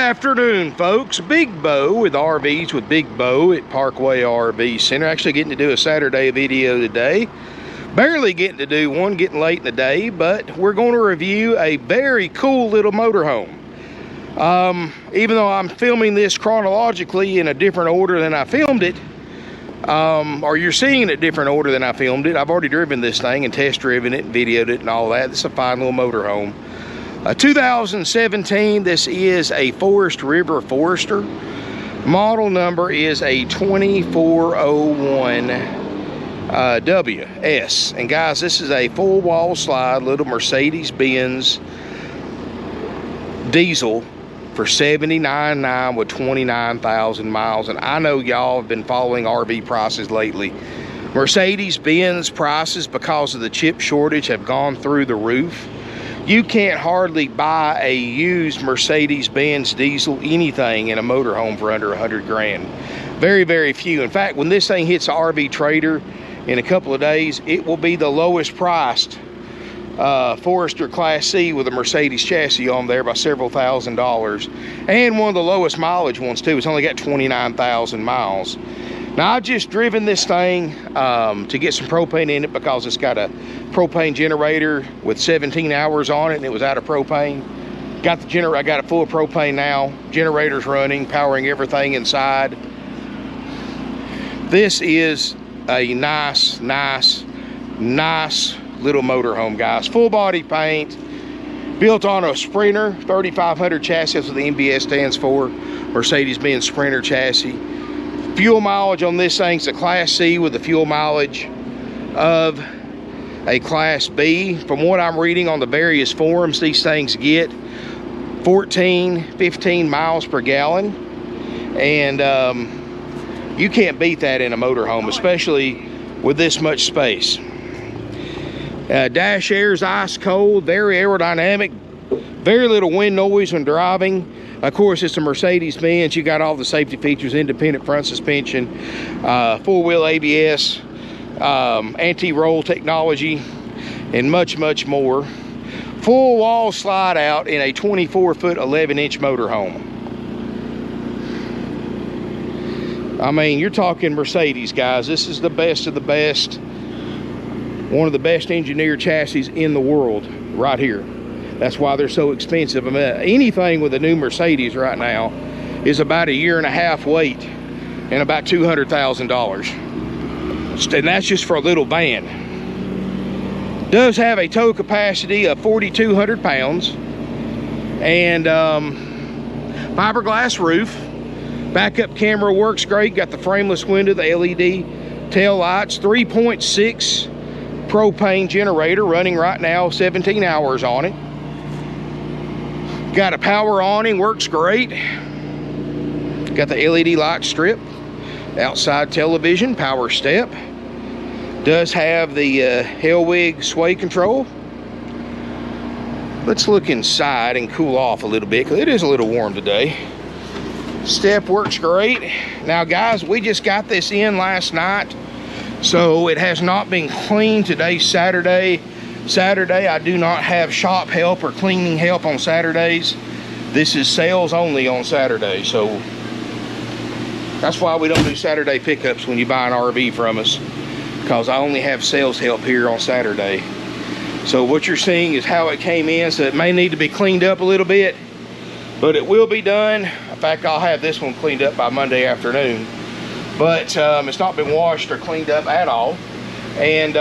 afternoon, folks. Big Bo with RVs with Big Bo at Parkway RV Center. Actually getting to do a Saturday video today. Barely getting to do one, getting late in the day, but we're going to review a very cool little motorhome. Even though I'm filming this chronologically in a different order than I filmed it, or you're seeing it in a different order than I filmed it. I've already driven this thing and test driven it and videoed it and all that. It's a fine little motorhome. 2017, this is a Forest River Forester. Model number is a 2401 WS. And guys, this is a full wall slide little Mercedes-Benz diesel for $79,900 with 29,000 miles. And I know y'all have been following RV prices lately. Mercedes-Benz prices, because of the chip shortage, have gone through the roof. You can't hardly buy a used Mercedes-Benz diesel anything in a motorhome for under 100 grand. Very, very few. In fact, when this thing hits RV Trader in a couple of days, it will be the lowest priced Forester Class C with a Mercedes chassis on there by several $1,000s. And one of the lowest mileage ones too. It's only got 29,000 miles. Now, I've just driven this thing to get some propane in it because it's got a propane generator with 17 hours on it and it was out of propane. Got the generator, I got it full of propane now. Generator's running, powering everything inside. This is a nice little motorhome, guys. Full body paint, built on a Sprinter 3500 chassis. That's what the MBS stands for, Mercedes-Benz Sprinter chassis. Fuel mileage on this thing's a Class C with the fuel mileage of a Class B. From what I'm reading on the various forums, these things get 15 miles per gallon. And you can't beat that in a motorhome, especially with this much space. Dash air's ice cold, very aerodynamic, very little wind noise when driving. Of course, it's a Mercedes-Benz. You got all the safety features: independent front suspension, four-wheel ABS, anti-roll technology, and much, much more. Full wall slide out in a 24-foot, 11-inch motorhome. I mean, you're talking Mercedes, guys. This is the best of the best. One of the best engineered chassis in the world right here. That's why they're so expensive. I mean, anything with a new Mercedes right now is about 1.5 years wait and about $200,000. And that's just for a little van. Does have a tow capacity of 4,200 pounds and fiberglass roof. Backup camera works great. Got the frameless window, the LED tail lights, 3.6 propane generator running right now, 17 hours on it. Got a power awning, works great. Got the LED light strip, outside television, power step. Does have the Hellwig sway control. Let's look inside and cool off a little bit because it is a little warm today. Step works great. Now, guys, we just got this in last night, so it has not been cleaned. Today's Saturday. I do not have shop help or cleaning help on Saturdays. This is sales only on Saturday, so that's why we don't do Saturday pickups when you buy an RV from us, because I only have sales help here on Saturday. So what you're seeing is how it came in, so it may need to be cleaned up a little bit, but it will be done. In fact, I'll have this one cleaned up by Monday afternoon, but it's not been washed or cleaned up at all. And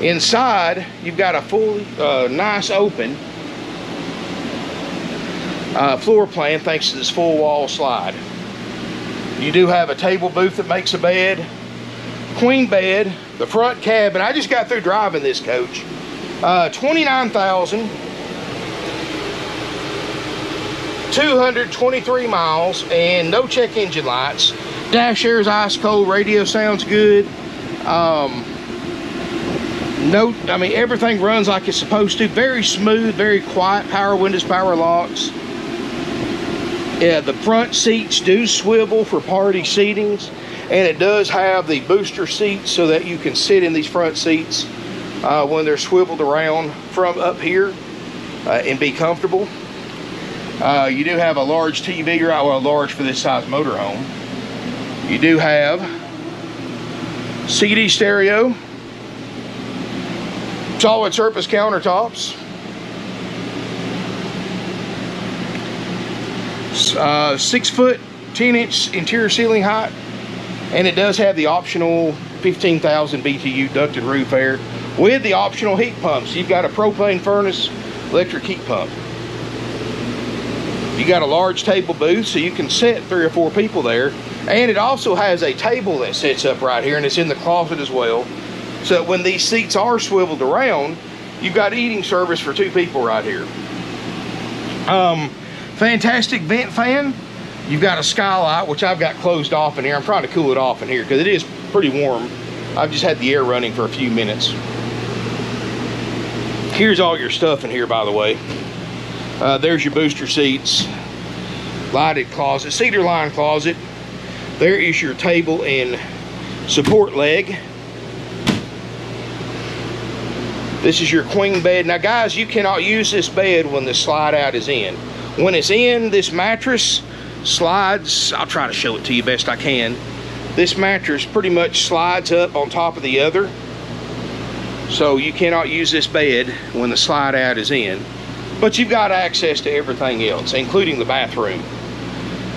inside, you've got a full, nice open floor plan thanks to this full wall slide. You do have a table booth that makes a bed, queen bed, the front cabin. I just got through driving this coach. 29,223 miles and no check engine lights. Dash air's ice cold, radio sounds good. No, I mean, everything runs like it's supposed to. Very smooth, very quiet. Power windows, power locks. Yeah, the front seats do swivel for party seatings, and it does have the booster seats so that you can sit in these front seats when they're swiveled around from up here. and be comfortable. You do have a large TV, right? Well, large for this size motorhome. You do have CD stereo, solid surface countertops, 6-foot 10-inch interior ceiling height, and it does have the optional 15,000 BTU ducted roof air with the optional heat pumps. You've got a propane furnace, electric heat pump. You got a large table booth, so you can set 3 or 4 people there. And it also has a table that sits up right here, and it's in the closet as well. So when these seats are swiveled around, you've got eating service for 2 people right here. Fantastic vent fan. You've got a skylight, which I've got closed off in here. I'm trying to cool it off in here because it is pretty warm. I've just had the air running for a few minutes. Here's all your stuff in here, by the way. There's your booster seats, lighted closet, cedar lined closet. There is your table and support leg. This is your queen bed. Now guys, you cannot use this bed when the slide out is in. When it's in, this mattress slides. I'll try to show it to you best I can. This mattress pretty much slides up on top of the other. So you cannot use this bed when the slide out is in. But you've got access to everything else, including the bathroom.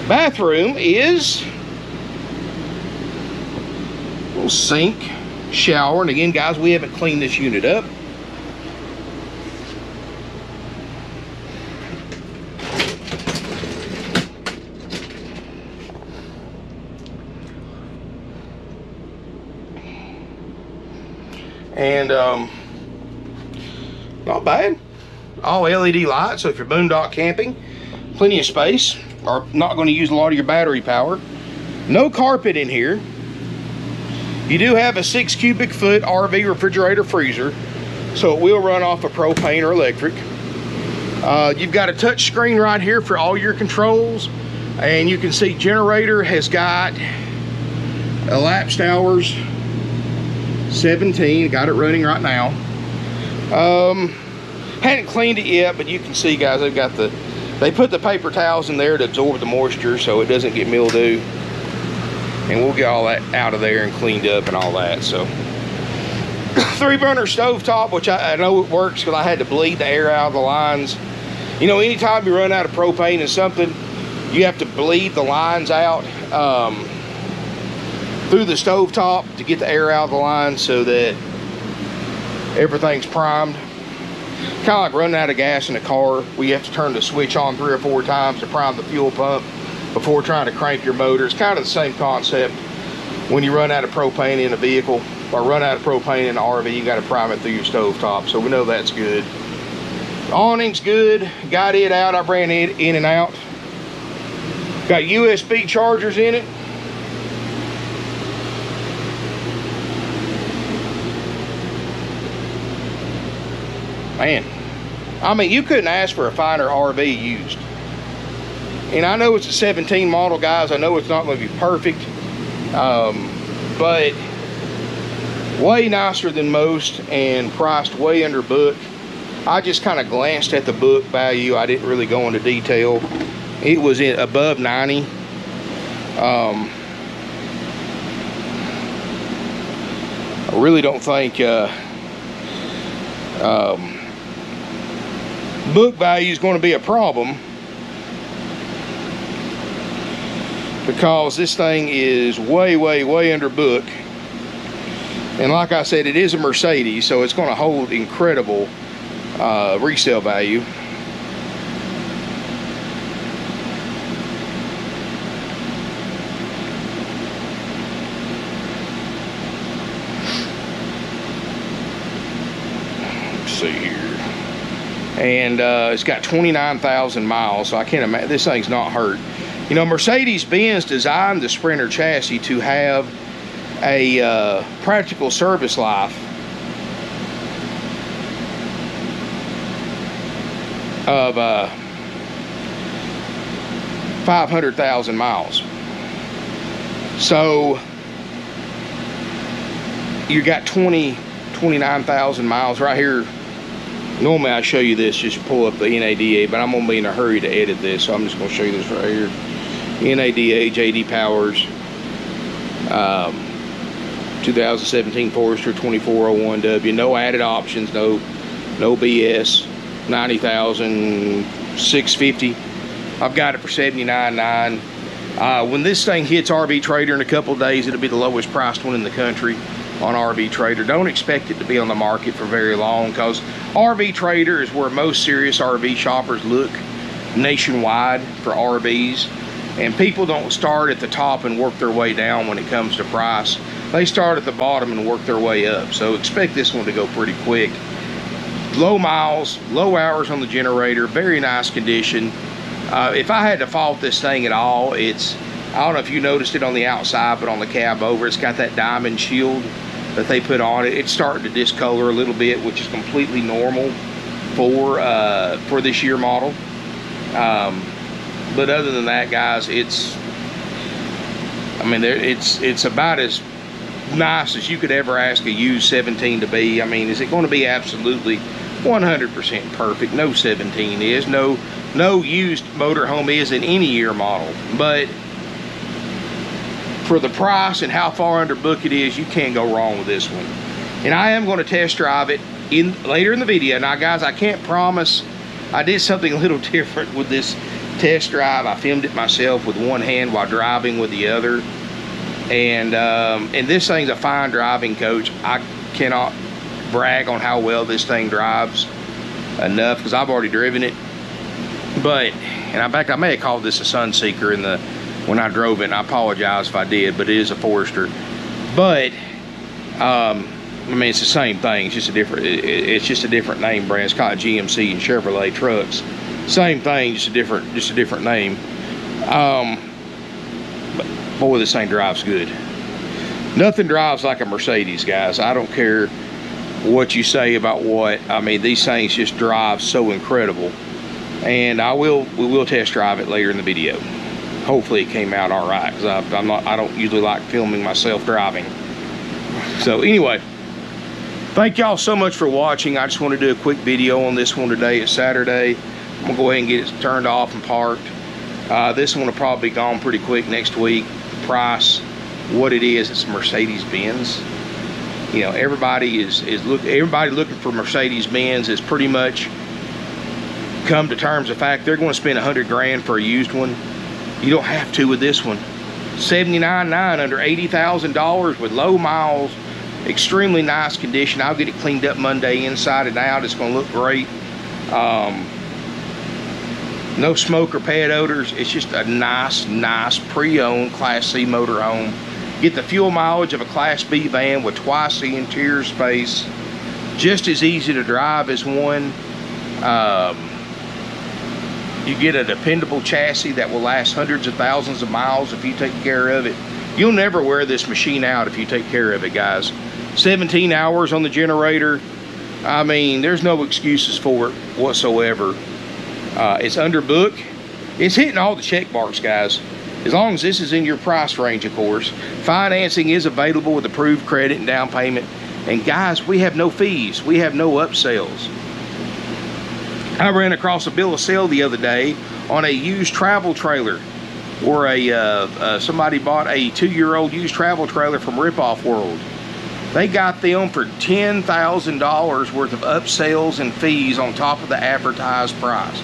Bathroom is a little sink, shower, and again, guys, we haven't cleaned this unit up. And not bad. All LED lights, so if you're boondock camping, plenty of space, or not going to use a lot of your battery power. No carpet in here. You do have a 6 cubic foot RV refrigerator freezer, so it will run off of propane or electric. You've got a touch screen right here for all your controls, and you can see generator has got elapsed hours 17. Got it running right now. Hadn't cleaned it yet, but you can see, guys, they put the paper towels in there to absorb the moisture so it doesn't get mildew, and we'll get all that out of there and cleaned up and all that. So 3-burner stovetop, which I know it works because I had to bleed the air out of the lines. You know, anytime you run out of propane in something, you have to bleed the lines out through the stovetop to get the air out of the lines so that everything's primed. Kind of like running out of gas in a car. We have to turn the switch on 3 or 4 times to prime the fuel pump before trying to crank your motor. It's kind of the same concept when you run out of propane in a vehicle or run out of propane in an RV. You got to prime it through your stovetop, so we know that's good. Awning's good. Got it out. I ran it in and out. Got USB chargers in it. Man, I mean, you couldn't ask for a finer RV used. And I know it's a 17 model, guys. I know it's not going to be perfect, but way nicer than most and priced way under book. I just kind of glanced at the book value. I didn't really go into detail. It was above 90. I really don't think book value is going to be a problem, because this thing is way under book. And like I said, it is a Mercedes, so it's going to hold incredible resale value. Let's see here. And it's got 29,000 miles, so I can't imagine this thing's not hurt. You know, Mercedes-Benz designed the Sprinter chassis to have a practical service life of 500,000 miles. So you got 29,000 miles right here. Normally I show you this, just pull up the NADA, but I'm gonna be in a hurry to edit this, so I'm just gonna show you this right here. NADA JD Powers 2017 Forester 2401W. No added options, no BS. 90,650. I've got it for $79.9. When this thing hits RV Trader in a couple of days, it'll be the lowest priced one in the country on RV Trader. Don't expect it to be on the market for very long, because RV Trader is where most serious RV shoppers look nationwide for RVs. And people don't start at the top and work their way down when it comes to price. They start at the bottom and work their way up. So expect this one to go pretty quick. Low miles, low hours on the generator, very nice condition. If I had to fault this thing at all, it's, I don't know if you noticed it on the outside, but on the cab over, it's got that diamond shield that they put on it. It's starting to discolor a little bit, which is completely normal for this year model. But other than that, guys, it's, I mean, it's about as nice as you could ever ask a used 17 to be. I mean, is it going to be absolutely 100% perfect? No 17 is. No used motorhome is in any year model. But for the price and how far under book it is, you can't go wrong with this one. And I am going to test drive it later in the video. Now, guys, I can't promise. I did something a little different with this test drive. I filmed it myself with one hand while driving with the other. And this thing's a fine driving coach. I cannot brag on how well this thing drives enough, because I've already driven it. But, and in fact, I may have called this a Sunseeker when I drove it, and I apologize if I did, but it is a Forester. But I mean, it's the same thing. It's just a different name brand. It's called GMC and Chevrolet trucks. Same thing, just a different name. But boy, this thing drives good. Nothing drives like a Mercedes, guys. I don't care what you say about what. I mean, these things just drive so incredible. And we will test drive it later in the video. Hopefully it came out all right, because I don't usually like filming myself driving. So anyway, thank y'all so much for watching. I just want to do a quick video on this one today. It's Saturday. I'm gonna go ahead and get it turned off and parked. This one will probably be gone pretty quick next week. The price, what it is, it's Mercedes-Benz. You know, everybody looking for Mercedes-Benz is pretty much come to terms of fact they're going to spend $100 grand for a used one. You don't have to with this one. $79.9, under $80,000 with low miles, extremely nice condition. I'll get it cleaned up Monday inside and out. It's going to look great. No smoke or pad odors. It's just a nice pre-owned Class C motorhome. Get the fuel mileage of a Class B van with twice the interior space. Just as easy to drive as one. You get a dependable chassis that will last hundreds of thousands of miles if you take care of it. You'll never wear this machine out if you take care of it, guys. 17 hours on the generator. I mean, there's no excuses for it whatsoever. It's under book. It's hitting all the check marks, guys. As long as this is in your price range, of course. Financing is available with approved credit and down payment. And guys, we have no fees. We have no upsells. I ran across a bill of sale the other day on a used travel trailer, where somebody bought a 2-year-old used travel trailer from Ripoff World. They got them for $10,000 worth of upsells and fees on top of the advertised price.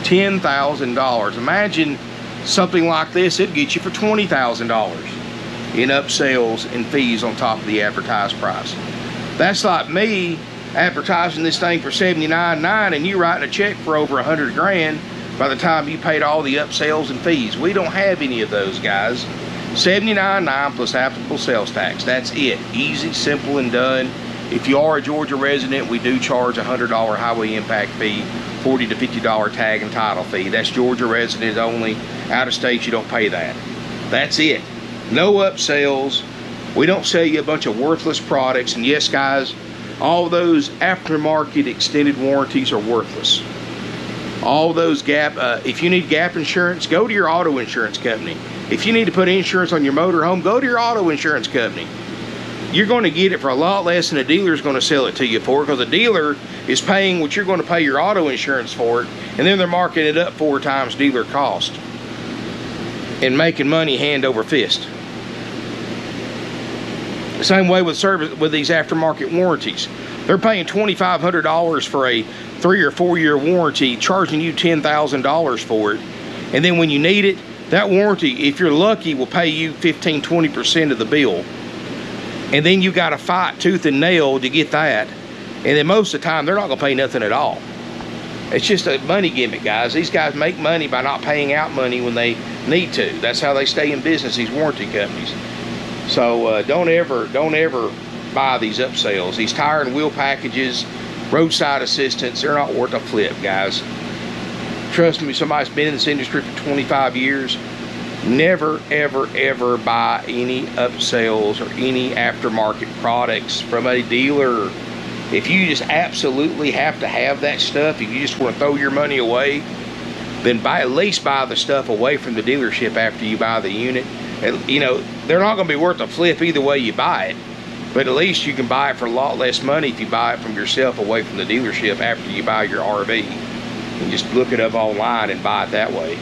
$10,000. Imagine something like this, it'd get you for $20,000 in upsells and fees on top of the advertised price. That's like me advertising this thing for $79.9 and you writing a check for over $100 grand by the time you paid all the upsells and fees. We don't have any of those, guys. $79.9 plus applicable sales tax. That's it. Easy, simple, and done. If you are a Georgia resident, we do charge a $100 highway impact fee, $40 to $50 tag and title fee. That's Georgia resident only. Out of state, you don't pay that. That's it. No upsells. We don't sell you a bunch of worthless products. And yes, guys, all those aftermarket extended warranties are worthless. All those gap, if you need gap insurance, go to your auto insurance company. If you need to put insurance on your motorhome, go to your auto insurance company. you're going to get it for a lot less than a dealer's going to sell it to you for, because a dealer is paying what you're going to pay your auto insurance for it, and then they're marking it up 4 times dealer cost and making money hand over fist. Same way with service, with these aftermarket warranties. They're paying $2,500 for a 3 or 4 year warranty, charging you $10,000 for it, and then when you need it, that warranty, if you're lucky, will pay you 15–20% of the bill. And then you got to fight tooth and nail to get that. And then most of the time, they're not going to pay nothing at all. It's just a money gimmick, guys. These guys make money by not paying out money when they need to. That's how they stay in business, these warranty companies. So don't ever buy these upsells. These tire and wheel packages, roadside assistance, they're not worth a flip, guys. Trust me, somebody's been in this industry for 25 years. Never, ever, ever buy any upsells or any aftermarket products from a dealer. If you just absolutely have to have that stuff, if you just want to throw your money away, then at least buy the stuff away from the dealership after you buy the unit. And, you know, they're not going to be worth a flip either way you buy it, but at least you can buy it for a lot less money if you buy it from yourself away from the dealership after you buy your RV. You just look it up online and buy it that way.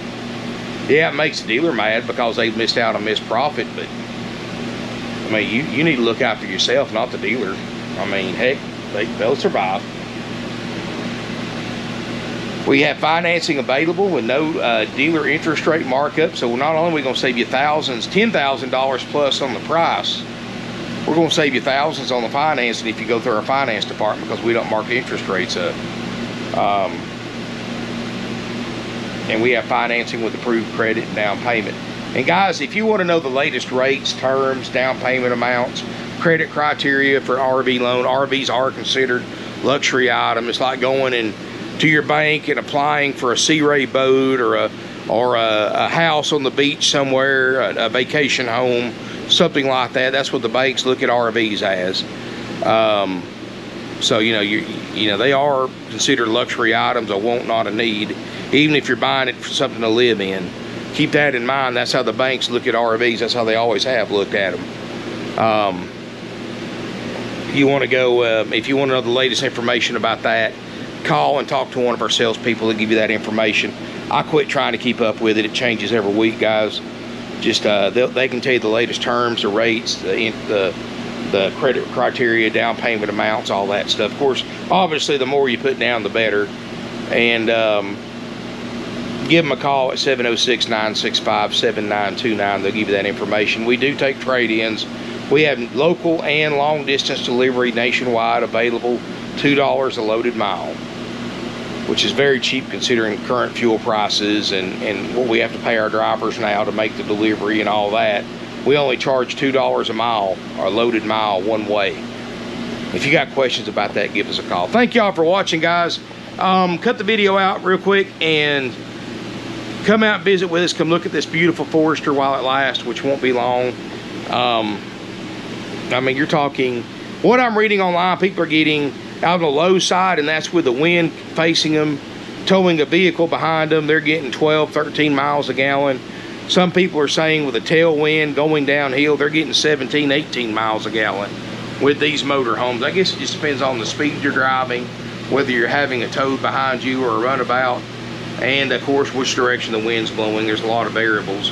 Yeah, it makes the dealer mad because they've missed out on missed profit, but I mean, you need to look out for yourself, not the dealer. I mean, heck, they'll survive. We have financing available with no dealer interest rate markup, so not only are we going to save you thousands, $10,000 plus on the price, we're going to save you thousands on the financing if you go through our finance department, because we don't mark the interest rates up. And we have financing with approved credit and down payment. And guys, if you want to know the latest rates, terms, down payment amounts, credit criteria for RV loan, RVs are considered luxury item. It's like going in to your bank and applying for a Sea Ray boat or a house on the beach somewhere, a vacation home, something like that. That's what the banks look at RVs as. So you know they are considered luxury items, a want, not a need. Even if you're buying it for something to live in, keep that in mind. That's how the banks look at RVs. That's how they always have looked at them. You want to go, if you want to know the latest information about that, call and talk to one of our salespeople to give you that information. I quit trying to keep up with it. It changes every week, guys. Just they can tell you the latest terms, the rates, the credit criteria, down payment amounts, all that stuff. Of course, obviously, the more you put down, the better. And give them a call at 706-965-7929. They'll give you that information. We do take trade-ins. We have local and long distance delivery nationwide available, $2 a loaded mile, which is very cheap considering current fuel prices and what we have to pay our drivers now to make the delivery and all that. We only charge $2 a mile, or a loaded mile, one way. If you got questions about that, give us a call. Thank y'all for watching, guys. Cut the video out real quick and come out and visit with us. Come look at this beautiful Forester while it lasts, which won't be long. I mean, you're talking, what I'm reading online, people are getting out on the low side, and that's with the wind facing them, towing a vehicle behind them, they're getting 12, 13 miles a gallon. Some people are saying with a tailwind going downhill, they're getting 17, 18 miles a gallon with these motorhomes. I guess it just depends on the speed you're driving, whether you're having a towed behind you or a runabout, and of course which direction the wind's blowing. There's a lot of variables,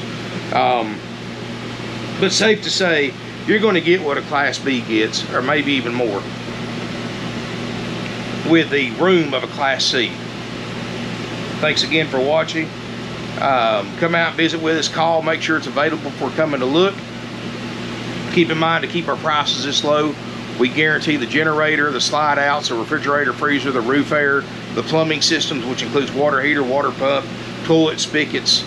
but safe to say you're going to get what a Class B gets, or maybe even more, with the room of a Class C. Thanks again for watching. Come out and visit with us. Call, make sure it's available before coming to look. Keep in mind to keep our prices this low. We guarantee the generator, the slide outs, the refrigerator, freezer, the roof air, the plumbing systems, which includes water heater, water pump, toilet spigots,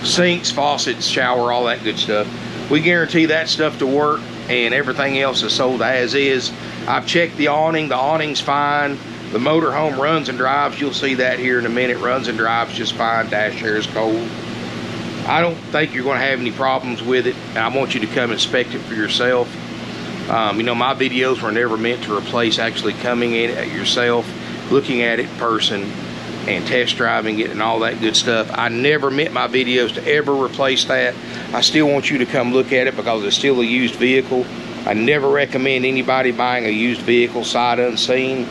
sinks, faucets, shower, all that good stuff. We guarantee that stuff to work, and everything else is sold as is. I've checked the awning. The awning's fine. The motorhome runs and drives. You'll see that here in a minute. Runs and drives just fine. Dash air is cold. I don't think you're going to have any problems with it. I want you to come inspect it for yourself. You know, my videos were never meant to replace actually coming in at yourself, looking at it in person, and test driving it and all that good stuff. I never meant my videos to ever replace that. I still want you to come look at it because it's still a used vehicle. I never recommend anybody buying a used vehicle sight unseen.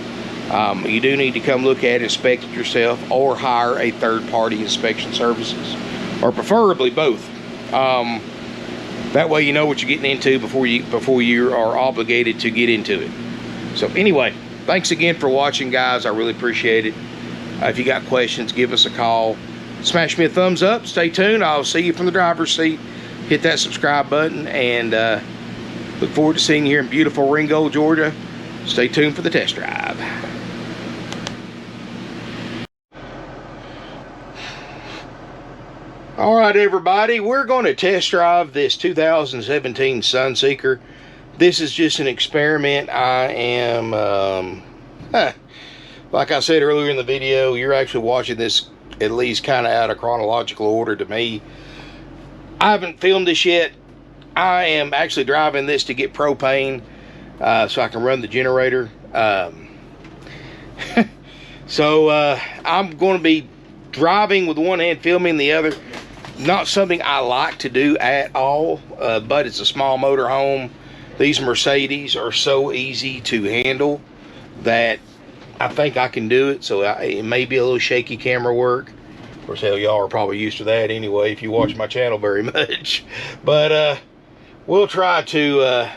You do need to come look at it, inspect it yourself, or hire a third-party inspection services, or preferably both. That way you know what you're getting into before you are obligated to get into it. So anyway, thanks again for watching, guys. I really appreciate it. If you got questions, give us a call. Smash me a thumbs up. Stay tuned. I'll see you from the driver's seat. Hit that subscribe button, and look forward to seeing you here in beautiful Ringgold, Georgia. Stay tuned for the test drive. All right, everybody, we're going to test drive this 2017 Sunseeker. This is just an experiment. I am, like I said earlier in the video, you're actually watching this at least kind of out of chronological order to me. I haven't filmed this yet. I am actually driving this to get propane so I can run the generator. So I'm going to be driving with one hand, filming the other. Not something I like to do at all, but it's a small motor home. These Mercedes are so easy to handle that I think I can do it. So it may be a little shaky camera work. Of course, hell, y'all are probably used to that anyway if you watch my channel very much. But we'll try to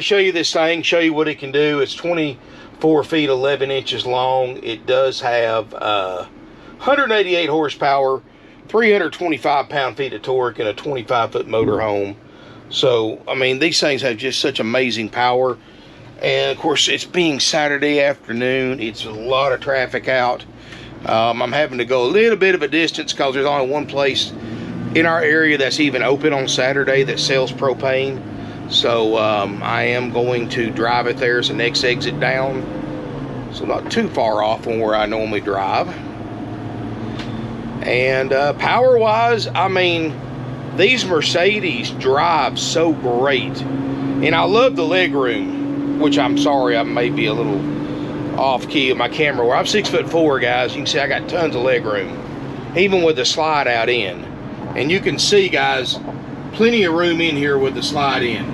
show you this thing, show you what it can do. It's 24 feet 11 inches long. It does have 188 horsepower, 325 pound-feet of torque, and a 25-foot motor home. So, I mean, these things have just such amazing power. And, of course, it's being Saturday afternoon. It's a lot of traffic out. I'm having to go a little bit of a distance because there's only one place in our area that's even open on Saturday that sells propane. So, I am going to drive it there as the next exit down. So, not too far off from where I normally drive. And power-wise, I mean, these Mercedes drive so great. And I love the legroom, which I'm sorry, I may be a little off-key of my camera. Where I'm 6'4", guys, you can see I got tons of legroom, even with the slide out in. And you can see, guys, plenty of room in here with the slide in.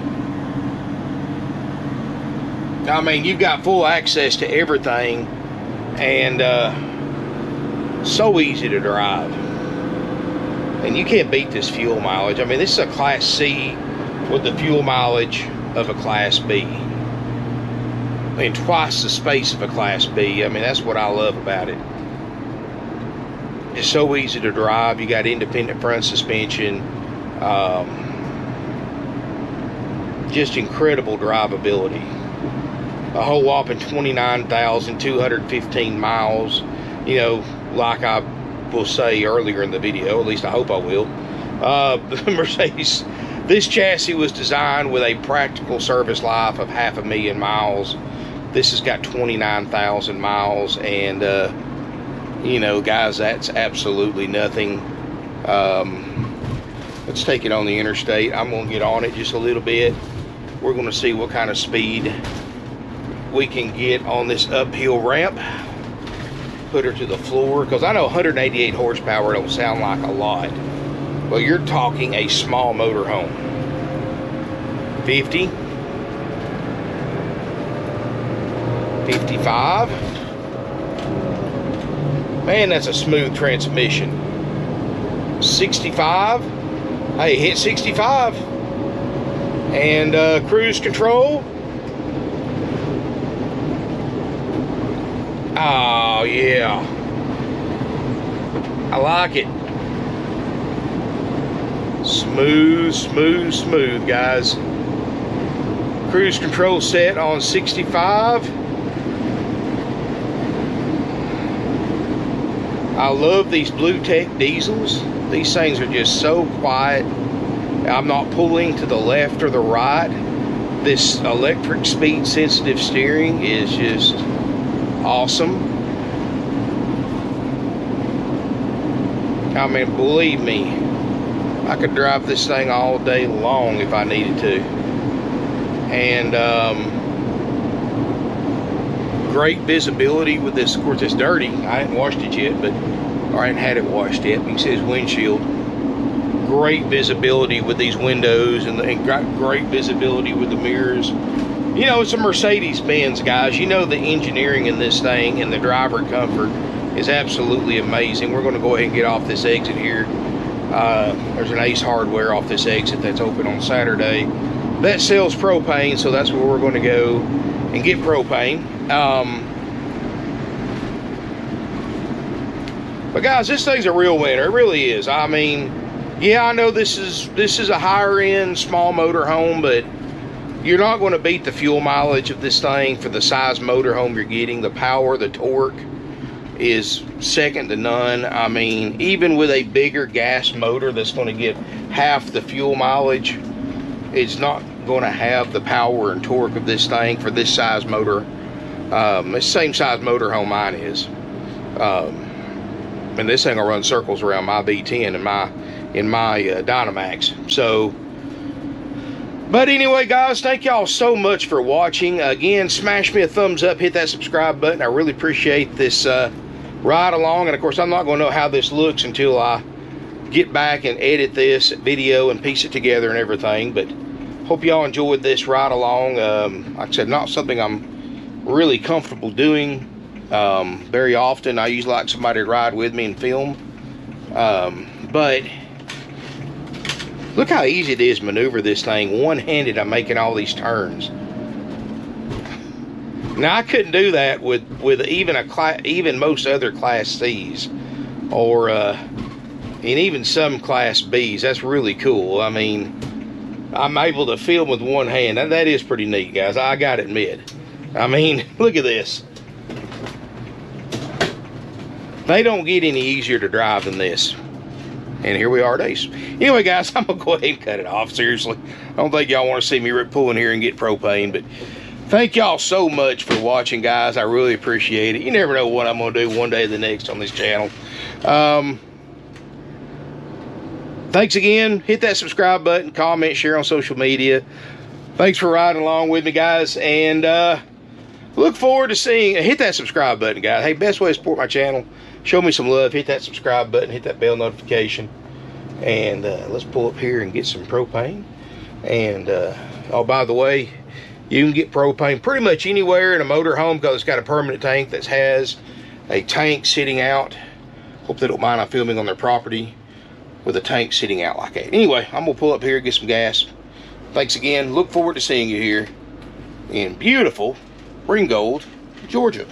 I mean, you've got full access to everything, and so easy to drive. And you can't beat this fuel mileage. I mean, this is a Class C with the fuel mileage of a Class B. I mean, twice the space of a Class B. I mean, that's what I love about it. It's so easy to drive. You got independent front suspension. Just incredible drivability. A whole whopping 29,215 miles. You know, like I will say earlier in the video, at least I hope I will. Mercedes, this chassis was designed with a practical service life of 500,000 miles. This has got 29,000 miles, and you know, guys, that's absolutely nothing. Let's take it on the interstate. I'm going to get on it just a little bit. We're going to see what kind of speed we can get on this uphill ramp. Put her to the floor, because I know 188 horsepower don't sound like a lot, but you're talking a small motor home. 50, 55. Man, that's a smooth transmission. 65. Hey, hit 65. And cruise control. Oh, yeah. I like it. Smooth, smooth, smooth, guys. Cruise control set on 65. I love these Blue Tech diesels. These things are just so quiet. I'm not pulling to the left or the right. This electric speed sensitive steering is just awesome. I mean, believe me, I could drive this thing all day long if I needed to. And great visibility with this. Of course, it's dirty. I hadn't washed it yet, or I hadn't had it washed yet. You can see his windshield. great visibility with these windows, and got great visibility with the mirrors. You know, it's a Mercedes-Benz, guys. You know the engineering in this thing and the driver comfort is absolutely amazing. We're going to go ahead and get off this exit here. There's an Ace Hardware off this exit that's open on Saturday that sells propane, so that's where we're going to go and get propane. But guys, this thing's a real winner. It really is. I mean, yeah, I know this is a higher end small motor home, but you're not going to beat the fuel mileage of this thing for the size motor home you're getting. The power, the torque is second to none. I mean, even with a bigger gas motor that's going to get half the fuel mileage, it's not going to have the power and torque of this thing for this size motor. It's the same size motor home mine is. And this thing will run circles around my V10 in my Dynamax. So, but anyway, guys, thank y'all so much for watching. Again, smash me a thumbs up, hit that subscribe button. I really appreciate this ride along. And of course, I'm not going to know how this looks until I get back and edit this video and piece it together and everything. But hope y'all enjoyed this ride along. Like I said, not something I'm really comfortable doing very often. I usually like somebody to ride with me and film. But look how easy it is to maneuver this thing one-handed. I'm making all these turns. Now I couldn't do that with even most other Class C's, or and even some Class B's. That's really cool. I mean, I'm able to film with one hand. That is pretty neat, guys. I gotta admit. I mean, look at this. They don't get any easier to drive than this. And here we are today. Anyway, guys, I'm going to go ahead and cut it off. Seriously. I don't think y'all want to see me pull in here and get propane. But thank y'all so much for watching, guys. I really appreciate it. You never know what I'm going to do one day or the next on this channel. Thanks again. Hit that subscribe button. Comment, share on social media. Thanks for riding along with me, guys. And look forward to seeing. Hit that subscribe button, guys. Hey, best way to support my channel. Show me some love. Hit that subscribe button. Hit that bell notification. And let's pull up here and get some propane. And oh, by the way, you can get propane pretty much anywhere in a motor home because it's got a permanent tank that has a tank sitting out. Hope they don't mind I'm filming on their property with a tank sitting out like that. Anyway, I'm gonna pull up here and get some gas. Thanks again. Look forward to seeing you here in beautiful Ringgold, Georgia.